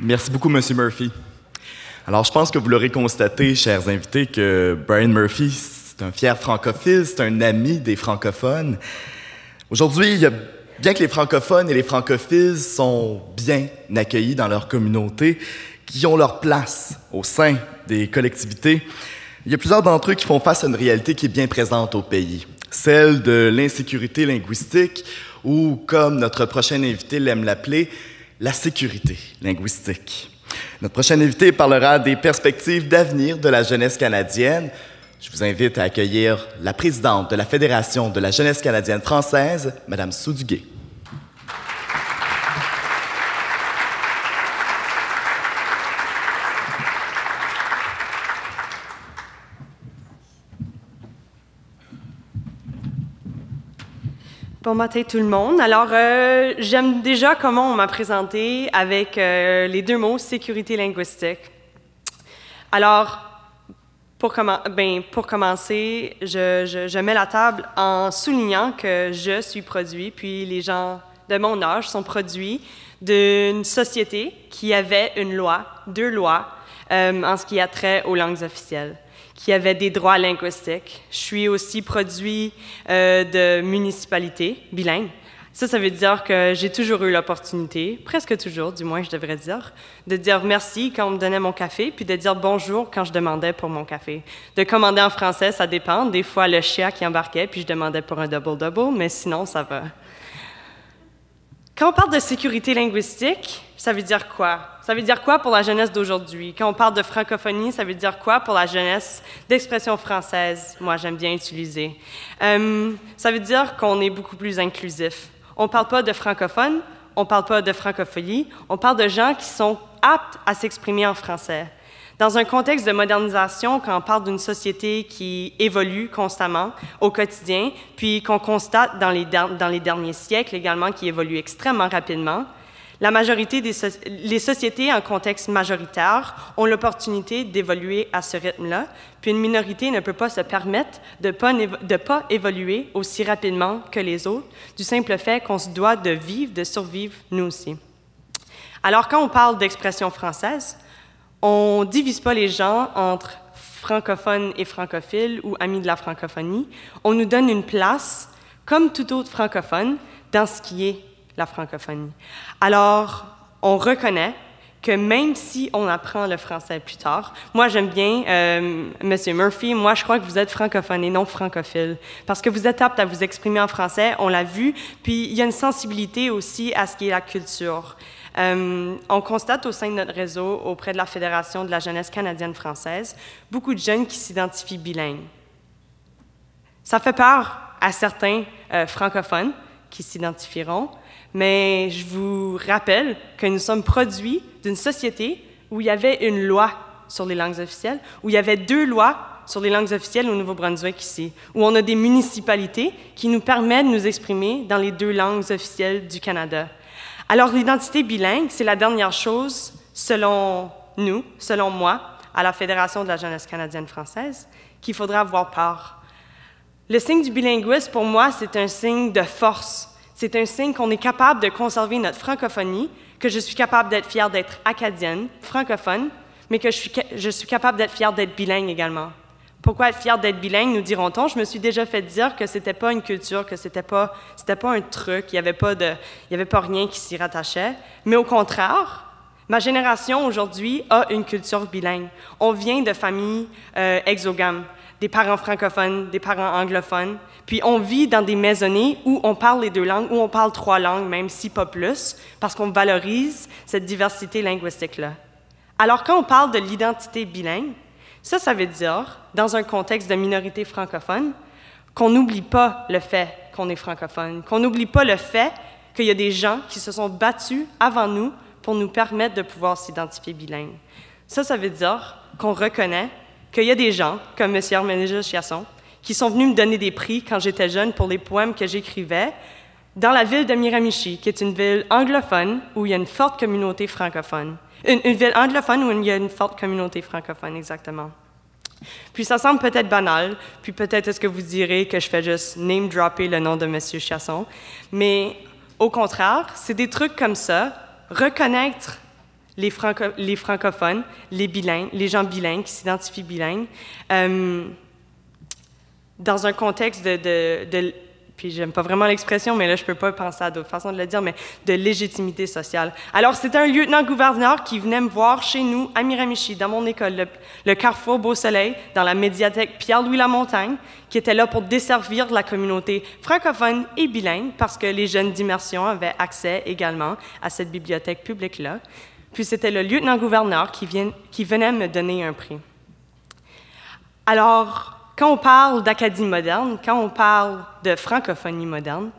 Merci beaucoup, M. Murphy. Alors, je pense que vous l'aurez constaté, chers invités, que Brian Murphy, c'est un fier francophile, c'est un ami des francophones. Aujourd'hui, bien que les francophones et les francophiles sont bien accueillis dans leur communauté, qui ont leur place au sein des collectivités, il y a plusieurs d'entre eux qui font face à une réalité qui est bien présente au pays, celle de l'insécurité linguistique ou, comme notre prochain invité l'aime l'appeler, la sécurité linguistique. Notre prochain invité parlera des perspectives d'avenir de la jeunesse canadienne. Je vous invite à accueillir la présidente de la Fédération de la jeunesse canadienne française, Mme Sue Duguay. Bon matin tout le monde. Alors, j'aime déjà comment on m'a présenté avec les deux mots « sécurité linguistique ». Alors, pour commencer, je mets la table en soulignant que je suis produit, puis les gens de mon âge sont produits d'une société qui avait une loi, deux lois, en ce qui a trait aux langues officielles, qui avait des droits linguistiques. Je suis aussi produit de municipalités bilingues. Ça veut dire que j'ai toujours eu l'opportunité, presque toujours, du moins je devrais dire, de dire merci quand on me donnait mon café, puis de dire bonjour quand je demandais pour mon café. De commander en français, ça dépend. Des fois, le chien qui embarquait, puis je demandais pour un double-double, mais sinon, ça va. Quand on parle de sécurité linguistique, ça veut dire quoi? Ça veut dire quoi pour la jeunesse d'aujourd'hui? Quand on parle de francophonie, ça veut dire quoi pour la jeunesse d'expression française? Moi, j'aime bien utiliser. Ça veut dire qu'on est beaucoup plus inclusif. On ne parle pas de francophones, on ne parle pas de francophonie, on parle de gens qui sont aptes à s'exprimer en français. Dans un contexte de modernisation, quand on parle d'une société qui évolue constamment au quotidien, puis qu'on constate dans les derniers siècles également qui évolue extrêmement rapidement, la majorité les sociétés en contexte majoritaire ont l'opportunité d'évoluer à ce rythme-là, puis une minorité ne peut pas se permettre de pas évoluer aussi rapidement que les autres, du simple fait qu'on se doit de vivre, de survivre nous aussi. Alors, quand on parle d'expression française, on ne divise pas les gens entre francophones et francophiles ou amis de la francophonie. On nous donne une place, comme tout autre francophone, dans ce qui est la francophonie. Alors, on reconnaît que même si on apprend le français plus tard, moi j'aime bien, M. Murphy, moi je crois que vous êtes francophone et non francophile, parce que vous êtes apte à vous exprimer en français, on l'a vu, puis il y a une sensibilité aussi à ce qui est la culture. On constate au sein de notre réseau, auprès de la Fédération de la jeunesse canadienne française, beaucoup de jeunes qui s'identifient bilingues. Ça fait peur à certains francophones qui s'identifieront, mais je vous rappelle que nous sommes produits d'une société où il y avait une loi sur les langues officielles, où il y avait deux lois sur les langues officielles au Nouveau-Brunswick ici, où on a des municipalités qui nous permettent de nous exprimer dans les deux langues officielles du Canada. Alors, l'identité bilingue, c'est la dernière chose, selon nous, selon moi, à la Fédération de la jeunesse canadienne française, qu'il faudra avoir peur. Le signe du bilinguisme, pour moi, c'est un signe de force. C'est un signe qu'on est capable de conserver notre francophonie, que je suis capable d'être fière d'être acadienne, francophone, mais que je suis capable d'être fière d'être bilingue également. Pourquoi être fière d'être bilingue, nous diront-on? Je me suis déjà fait dire que c'était pas une culture, que c'était pas un truc, il y avait pas rien qui s'y rattachait. Mais au contraire, ma génération aujourd'hui a une culture bilingue. On vient de familles exogames, des parents francophones, des parents anglophones, puis on vit dans des maisonnées où on parle les deux langues, où on parle trois langues, même si pas plus, parce qu'on valorise cette diversité linguistique-là. Alors, quand on parle de l'identité bilingue, ça veut dire, dans un contexte de minorité francophone, qu'on n'oublie pas le fait qu'on est francophone, qu'on n'oublie pas le fait qu'il y a des gens qui se sont battus avant nous pour nous permettre de pouvoir s'identifier bilingue. Ça veut dire qu'on reconnaît qu'il y a des gens, comme M. Herménégilde Chiasson, qui sont venus me donner des prix quand j'étais jeune pour les poèmes que j'écrivais dans la ville de Miramichi, qui est une ville anglophone où il y a une forte communauté francophone. Une ville anglophone où il y a une forte communauté francophone, exactement. Puis ça semble peut-être banal, puis peut-être est-ce que vous direz que je fais juste name-dropper le nom de M. Chiasson, mais au contraire, c'est des trucs comme ça, reconnaître les francophones, les bilingues, les gens bilingues qui s'identifient bilingues, dans un contexte puis j'aime pas vraiment l'expression, mais là, je peux pas penser à d'autres façons de le dire, mais de légitimité sociale. Alors, c'était un lieutenant-gouverneur qui venait me voir chez nous, à Miramichi, dans mon école, le Carrefour Beau-Soleil, dans la médiathèque Pierre-Louis Lamontagne, qui était là pour desservir la communauté francophone et bilingue, parce que les jeunes d'immersion avaient accès également à cette bibliothèque publique-là. Puis c'était le lieutenant-gouverneur qui venait me donner un prix. Alors, quand on parle d'Acadie moderne, quand on parle de francophonie moderne,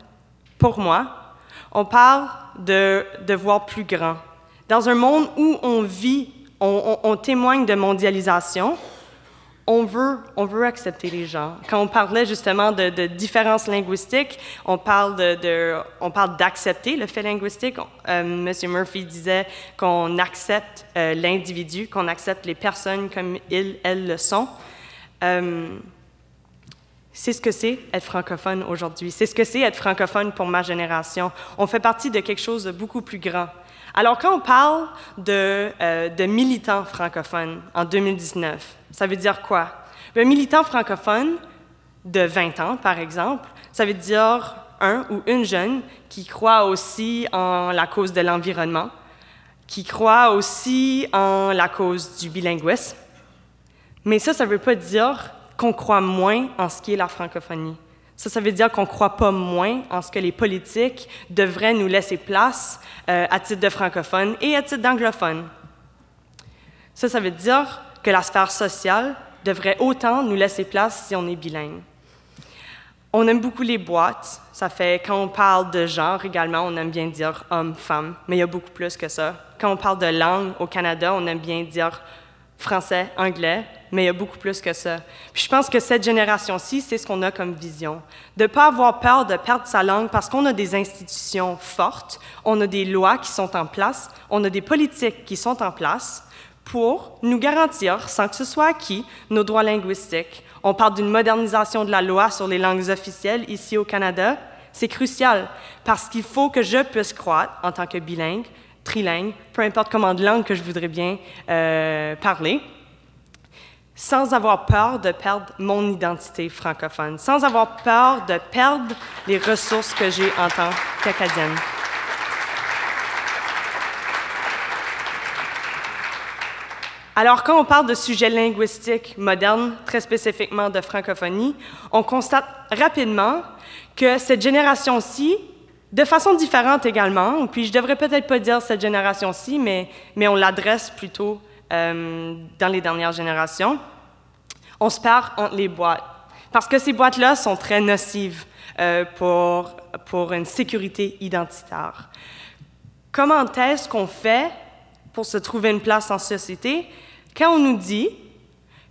pour moi, on parle de voir plus grand. Dans un monde où on vit, on témoigne de mondialisation, on veut accepter les gens. Quand on parlait justement de différences linguistiques, on parle d'accepter le fait linguistique. M. Murphy disait qu'on accepte l'individu, qu'on accepte les personnes comme elles le sont. C'est ce que c'est être francophone aujourd'hui. C'est ce que c'est être francophone pour ma génération. On fait partie de quelque chose de beaucoup plus grand. Alors, quand on parle de militants francophones en 2019, ça veut dire quoi? Un militant francophone de 20 ans, par exemple, ça veut dire un ou une jeune qui croit aussi en la cause de l'environnement, qui croit aussi en la cause du bilinguisme. Mais ça ne veut pas dire qu'on croit moins en ce qui est la francophonie. Ça veut dire qu'on ne croit pas moins en ce que les politiques devraient nous laisser place à titre de francophone et à titre d'anglophone. Ça veut dire que la sphère sociale devrait autant nous laisser place si on est bilingue. On aime beaucoup les boîtes. Ça fait, quand on parle de genre également, on aime bien dire homme, femme, mais il y a beaucoup plus que ça. Quand on parle de langue au Canada, on aime bien dire français, anglais, mais il y a beaucoup plus que ça. Puis je pense que cette génération-ci, c'est ce qu'on a comme vision. De ne pas avoir peur de perdre sa langue parce qu'on a des institutions fortes, on a des lois qui sont en place, on a des politiques qui sont en place pour nous garantir, sans que ce soit acquis, nos droits linguistiques. On parle d'une modernisation de la loi sur les langues officielles ici au Canada. C'est crucial parce qu'il faut que je puisse croître en tant que bilingue, trilingue, peu importe comment de langue que je voudrais bien parler, sans avoir peur de perdre mon identité francophone, sans avoir peur de perdre les ressources que j'ai en tant qu'Acadienne. Alors, quand on parle de sujets linguistiques modernes, très spécifiquement de francophonie, on constate rapidement que cette génération-ci, de façon différente également, puis je devrais peut-être pas dire cette génération-ci, mais on l'adresse plutôt dans les dernières générations, on se perd entre les boîtes. Parce que ces boîtes-là sont très nocives pour une sécurité identitaire. Comment est-ce qu'on fait pour se trouver une place en société quand on nous dit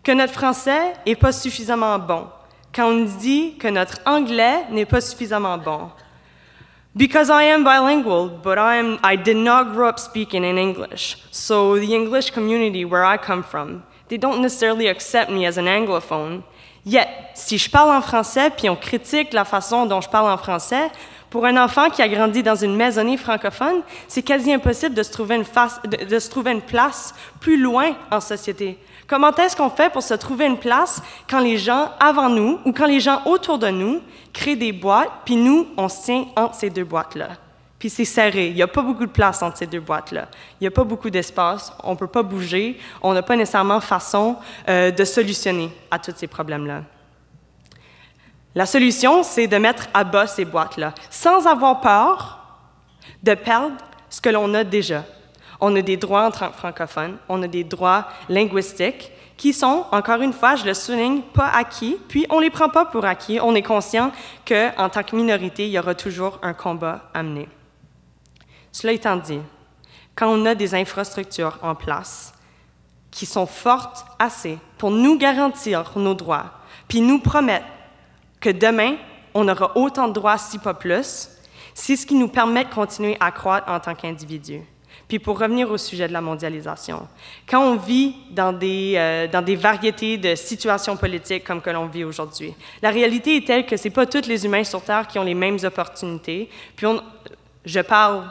que notre français n'est pas suffisamment bon, quand on nous dit que notre anglais n'est pas suffisamment bon? Because I am bilingual, but I did not grow up speaking in English. So the English community where I come from, they don't necessarily accept me as an anglophone. Yet, si je parle en français, puis on critique la façon dont je parle en français, pour un enfant qui a grandi dans une maisonnée francophone, c'est quasi impossible de se trouver une place plus loin en société. Comment est-ce qu'on fait pour se trouver une place quand les gens avant nous ou quand les gens autour de nous créent des boîtes, puis nous, on se tient entre ces deux boîtes-là? Puis c'est serré. Il n'y a pas beaucoup de place entre ces deux boîtes-là. Il n'y a pas beaucoup d'espace. On ne peut pas bouger. On n'a pas nécessairement façon de solutionner à tous ces problèmes-là. La solution, c'est de mettre à bas ces boîtes-là, sans avoir peur de perdre ce que l'on a déjà. On a des droits en tant que francophones, on a des droits linguistiques qui sont, encore une fois, je le souligne, pas acquis, puis on ne les prend pas pour acquis. On est conscient qu'en tant que minorité, il y aura toujours un combat à mener. Cela étant dit, quand on a des infrastructures en place qui sont fortes assez pour nous garantir nos droits, puis nous promettre que demain, on aura autant de droits, si pas plus, c'est ce qui nous permet de continuer à croître en tant qu'individus. Puis pour revenir au sujet de la mondialisation, quand on vit dans des variétés de situations politiques comme que l'on vit aujourd'hui, la réalité est telle que ce n'est pas tous les humains sur Terre qui ont les mêmes opportunités. Puis je parle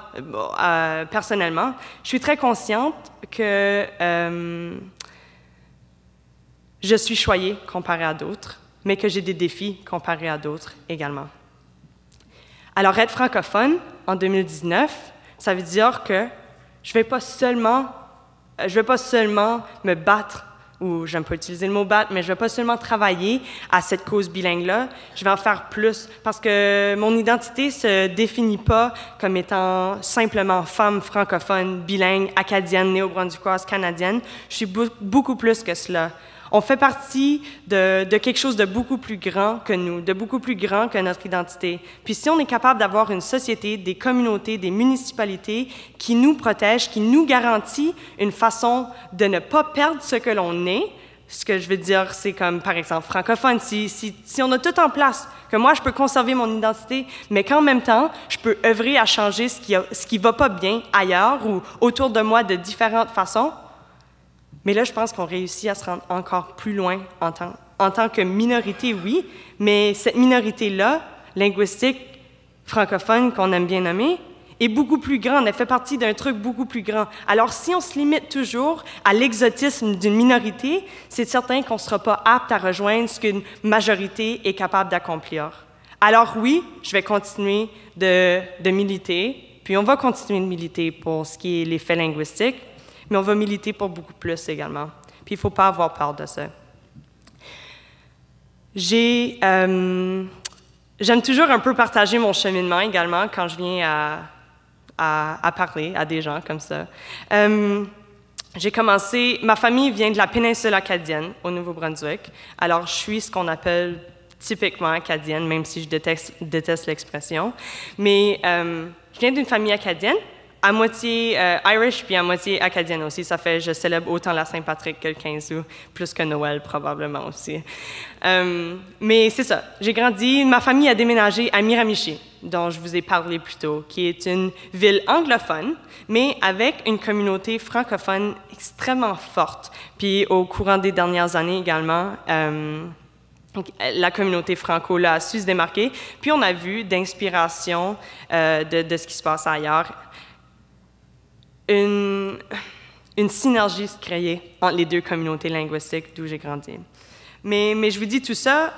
personnellement, je suis très consciente que je suis choyée comparée à d'autres, mais que j'ai des défis comparés à d'autres également. Alors, être francophone en 2019, ça veut dire que je vais pas seulement me battre, ou j'aime pas utiliser le mot battre, mais je vais pas seulement travailler à cette cause bilingue-là, je vais en faire plus, parce que mon identité se définit pas comme étant simplement femme francophone, bilingue, acadienne, néo-brunswickoise, canadienne. Je suis beaucoup plus que cela. On fait partie de quelque chose de beaucoup plus grand que nous, de beaucoup plus grand que notre identité. Puis si on est capable d'avoir une société, des communautés, des municipalités qui nous protègent, qui nous garantit une façon de ne pas perdre ce que l'on est, ce que je veux dire, c'est comme, par exemple, francophone, si on a tout en place, que moi, je peux conserver mon identité, mais qu'en même temps, je peux œuvrer à changer ce qui va pas bien ailleurs ou autour de moi de différentes façons. Mais là, je pense qu'on réussit à se rendre encore plus loin en tant que minorité, oui, mais cette minorité-là, linguistique, francophone, qu'on aime bien nommer, est beaucoup plus grande, elle fait partie d'un truc beaucoup plus grand. Alors, si on se limite toujours à l'exotisme d'une minorité, c'est certain qu'on ne sera pas apte à rejoindre ce qu'une majorité est capable d'accomplir. Alors oui, je vais continuer de militer, puis on va continuer de militer pour ce qui est les faits linguistiques, mais on va militer pour beaucoup plus également. Puis il ne faut pas avoir peur de ça. J'aime toujours un peu partager mon cheminement également quand je viens à parler à des gens comme ça. J'ai commencé, ma famille vient de la péninsule acadienne au Nouveau-Brunswick, alors je suis ce qu'on appelle typiquement acadienne, même si je déteste l'expression. Mais je viens d'une famille acadienne, à moitié Irish, puis à moitié acadienne aussi. Ça fait, je célèbre autant la Saint-Patrick que le 15 août, plus que Noël probablement aussi. Mais c'est ça, j'ai grandi, ma famille a déménagé à Miramichi, dont je vous ai parlé plus tôt, qui est une ville anglophone, mais avec une communauté francophone extrêmement forte. Puis au courant des dernières années également, la communauté franco là, a su se démarquer. Puis on a vu d'inspiration de ce qui se passe ailleurs, une synergie se créer entre les deux communautés linguistiques d'où j'ai grandi. Mais je vous dis tout ça,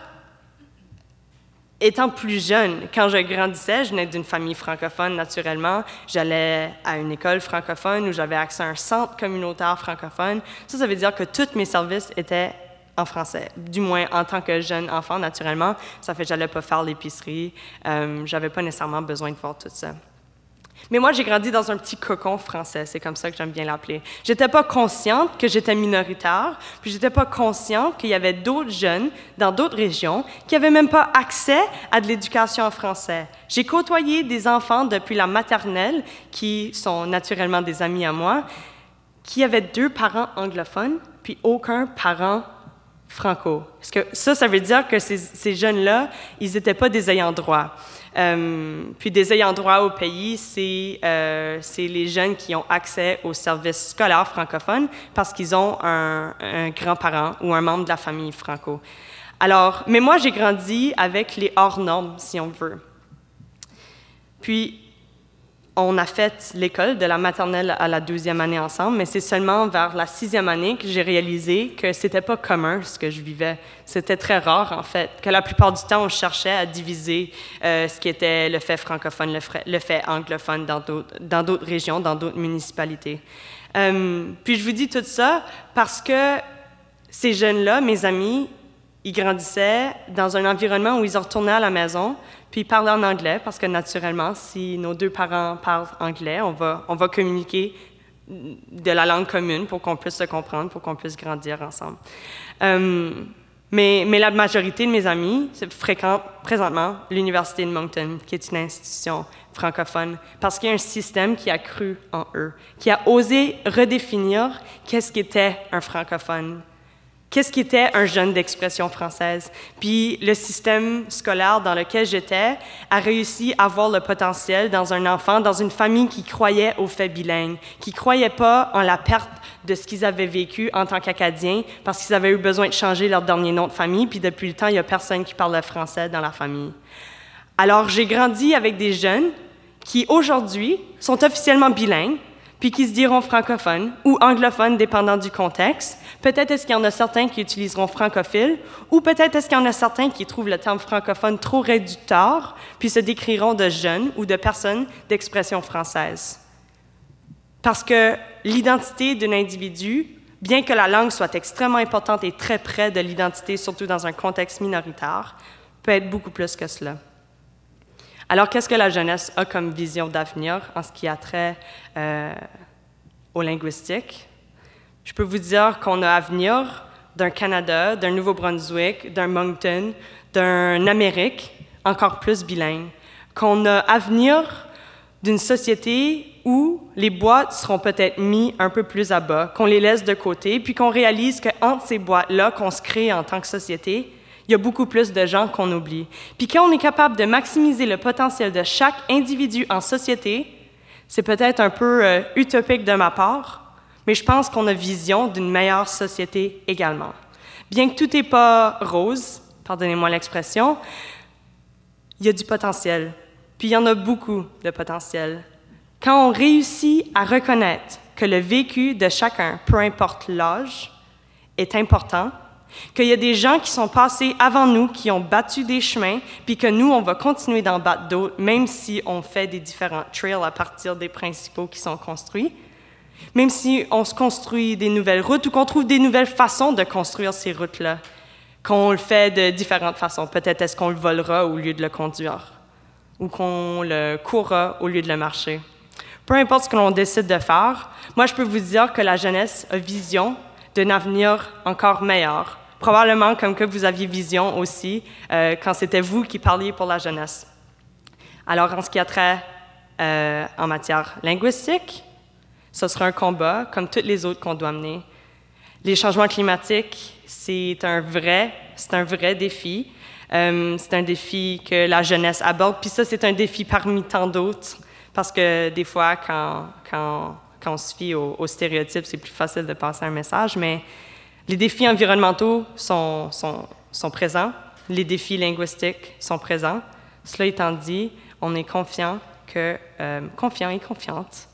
étant plus jeune, quand je grandissais, je venais d'une famille francophone naturellement, j'allais à une école francophone où j'avais accès à un centre communautaire francophone. Ça veut dire que tous mes services étaient en français, du moins en tant que jeune enfant naturellement. Ça fait que j'allais pas faire l'épicerie, j'avais pas nécessairement besoin de voir tout ça. Mais moi, j'ai grandi dans un petit cocon français, c'est comme ça que j'aime bien l'appeler. J'étais pas consciente que j'étais minoritaire, puis j'étais pas consciente qu'il y avait d'autres jeunes dans d'autres régions qui avaient même pas accès à de l'éducation en français. J'ai côtoyé des enfants depuis la maternelle, qui sont naturellement des amis à moi, qui avaient 2 parents anglophones, puis aucun parent franco. Parce que ça veut dire que ces jeunes-là, ils n'étaient pas des ayants droit. Puis des ayants droit au pays, c'est les jeunes qui ont accès aux services scolaires francophones parce qu'ils ont un grand-parent ou un membre de la famille franco. Alors, mais moi, j'ai grandi avec les hors-normes, si on veut. Puis, on a fait l'école de la maternelle à la 12e année ensemble, mais c'est seulement vers la 6e année que j'ai réalisé que c'était pas commun ce que je vivais. C'était très rare, en fait, que la plupart du temps, on cherchait à diviser ce qui était le fait francophone, le fait anglophone dans d'autres régions, dans d'autres municipalités. Puis je vous dis tout ça parce que ces jeunes-là, mes amis, ils grandissaient dans un environnement où ils retournaient à la maison, puis ils parlaient en anglais, parce que naturellement, si nos 2 parents parlent anglais, on va communiquer de la langue commune pour qu'on puisse se comprendre, pour qu'on puisse grandir ensemble. Mais la majorité de mes amis fréquentent présentement l'Université de Moncton, qui est une institution francophone, parce qu'il y a un système qui a cru en eux, qui a osé redéfinir qu'est-ce qu'était un francophone, qu'est-ce qu'était un jeune d'expression française. Puis le système scolaire dans lequel j'étais a réussi à voir le potentiel dans un enfant, dans une famille qui croyait au fait bilingue, qui ne croyait pas en la perte de ce qu'ils avaient vécu en tant qu'Acadiens, parce qu'ils avaient eu besoin de changer leur dernier nom de famille, puis depuis le temps, il n'y a personne qui parle le français dans la famille. Alors, j'ai grandi avec des jeunes qui, aujourd'hui, sont officiellement bilingues, puis qui se diront francophones ou anglophones, dépendant du contexte. Peut-être est-ce qu'il y en a certains qui utiliseront francophile, ou peut-être est-ce qu'il y en a certains qui trouvent le terme francophone trop réducteur, puis se décriront de jeunes ou de personnes d'expression française. Parce que l'identité d'un individu, bien que la langue soit extrêmement importante et très près de l'identité, surtout dans un contexte minoritaire, peut être beaucoup plus que cela. Alors, qu'est-ce que la jeunesse a comme vision d'avenir en ce qui a trait au linguistique? Je peux vous dire qu'on a avenir d'un Canada, d'un Nouveau-Brunswick, d'un Moncton, d'un Amérique encore plus bilingue, qu'on a avenir d'une société où les boîtes seront peut-être mis un peu plus à bas, qu'on les laisse de côté, puis qu'on réalise qu'entre ces boîtes-là qu'on se crée en tant que société, il y a beaucoup plus de gens qu'on oublie. Puis quand on est capable de maximiser le potentiel de chaque individu en société, c'est peut-être un peu utopique de ma part, mais je pense qu'on a vision d'une meilleure société également. Bien que tout n'est pas rose, pardonnez-moi l'expression, il y a du potentiel. Puis il y en a beaucoup de potentiel. Quand on réussit à reconnaître que le vécu de chacun, peu importe l'âge, est important, qu'il y a des gens qui sont passés avant nous, qui ont battu des chemins, puis que nous, on va continuer d'en battre d'autres, même si on fait des différents trails à partir des principaux qui sont construits, même si on se construit des nouvelles routes ou qu'on trouve des nouvelles façons de construire ces routes-là, qu'on le fait de différentes façons. Peut-être est-ce qu'on le volera au lieu de le conduire, ou qu'on le courra au lieu de le marcher. Peu importe ce que l'on décide de faire, moi, je peux vous dire que la jeunesse a vision d'un avenir encore meilleur. Probablement comme que vous aviez vision aussi quand c'était vous qui parliez pour la jeunesse. Alors, en ce qui a trait en matière linguistique, ce sera un combat comme tous les autres qu'on doit mener. Les changements climatiques, c'est un vrai défi. C'est un défi que la jeunesse aborde, puis ça, c'est un défi parmi tant d'autres, parce que des fois, quand on se fie aux stéréotypes, c'est plus facile de passer un message, mais les défis environnementaux sont présents, les défis linguistiques sont présents. Cela étant dit, on est confiant et confiante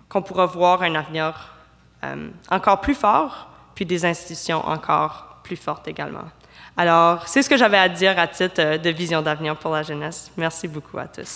qu'on pourra voir un avenir encore plus fort, puis des institutions encore plus fortes également. Alors, c'est ce que j'avais à dire à titre de vision d'avenir pour la jeunesse. Merci beaucoup à tous.